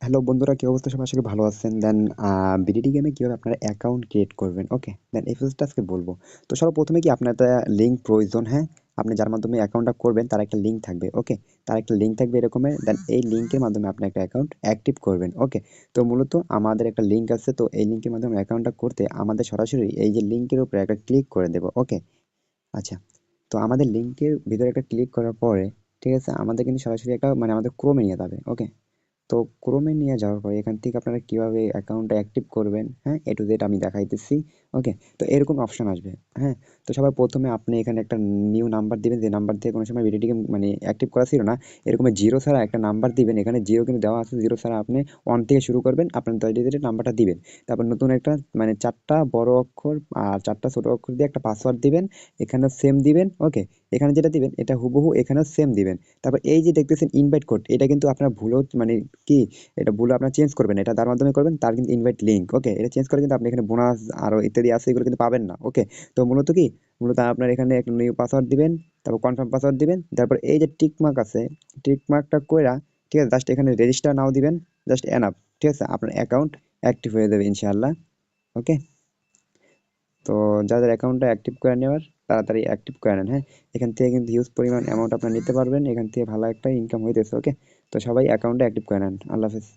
Hello বন্ধুরা, কি অবস্থা? সবাই আশা করি ভালো আছেন। দেন বিডিটি গেমে কিভাবে আপনারা অ্যাকাউন্ট ক্রিয়েট করবেন, ওকে? দেন এই প্রসেসটা আজকে বলবো। তো সর্বপ্রথমে কি আপনার একটা লিঙ্ক প্রয়োজন, হ্যাঁ? আপনি যার মাধ্যমে অ্যাকাউন্টটা করবেন তার একটা লিঙ্ক থাকবে, ওকে? তার একটা লিঙ্ক থাকবে এরকমের। দেন এই লিঙ্কের মাধ্যমে আপনি একটা অ্যাকাউন্ট অ্যাক্টিভ করবেন, ওকে? তো মূলত আমাদের একটা লিঙ্ক আছে, তো এই লিঙ্কের মাধ্যমে অ্যাকাউন্টটা করতে আমাদের সরাসরি এই যে লিঙ্কের উপরে একটা ক্লিক করে দেবো, ওকে? আচ্ছা, তো আমাদের লিঙ্কের ভিতরে একটা ক্লিক করার পরে, ঠিক আছে, আমাদের কিন্তু সরাসরি একটা মানে আমাদের ক্রোমে নিয়ে যাবে, ওকে? তো ক্রোমে নিয়ে যাওয়ার পরে এখান থেকে আপনারা কিভাবে অ্যাকাউন্টটা অ্যাক্টিভ করবেন, হ্যাঁ, এ টু জেড আমি দেখাইতেছি, ওকে? তো এরকম অপশন আসবে, হ্যাঁ? তো সবার প্রথমে আপনি এখানে একটা নিউ নাম্বার দিবেন, যে নাম্বার দিয়ে কোনো সময় ভিডিওটিকে মানে অ্যাক্টিভ করা ছিল না, এরকম জিরো ছাড়া একটা নাম্বার দিবেন। এখানে জিরো কিন্তু দেওয়া আছে, জিরো ছাড়া আপনি ওয়ান থেকে শুরু করবেন, আপনার 10 ডিজিটের নাম্বারটা দিবেন। তারপর নতুন একটা মানে চারটা বড় অক্ষর আর চারটা ছোট অক্ষর দিয়ে একটা পাসওয়ার্ড দিবেন, এখানেও সেম দিবেন, ওকে? এখানে যেটা দিবেন এটা হুবহু এখানেও সেম দিবেন। তারপর এই যে দেখতেছেন ইনভাইট কোড, এটা কিন্তু আপনার ভুলেও মানে কি, এটা ভুলে আপনার চেঞ্জ করবেন না। এটা যার মাধ্যমে করবেন তার কিন্তু ইনভাইট লিঙ্ক, ওকে? এটা চেঞ্জ করে কিন্তু আপনি এখানে বোনাস আরো ইত্যাদি আছে, এগুলো কিন্তু পাবেন না, ওকে? তো মূলত কি, মূলত আপনার এখানে একটা নিউ পাসওয়ার্ড দিবেন, তারপর কনফার্ম পাসওয়ার্ড দিবেন, তারপর এই যে টিক মার্ক আছে, টিক মার্কটা কইরা, ঠিক আছে, জাস্ট এখানে রেজিস্টার নাও দিবেন, জাস্ট এনাফ, ঠিক আছে? আপনার অ্যাকাউন্ট অ্যাক্টিভ হয়ে যাবে ইনশাআল্লাহ, ওকে? তো যাদের অ্যাকাউন্টটা অ্যাক্টিভ করে নেওয়ার, তাড়াতাড়ি অ্যাক্টিভ করে নেন, হ্যাঁ? এখান থেকে কিন্তু হিউজ পরিমাণ অ্যামাউন্ট আপনারা নিতে পারবেন, এখান থেকে ভালো একটা ইনকাম হইতেছে, ওকে? তো সবাই অ্যাকাউন্টটা অ্যাক্টিভ করে নেন। আল্লাহ হাফেজ।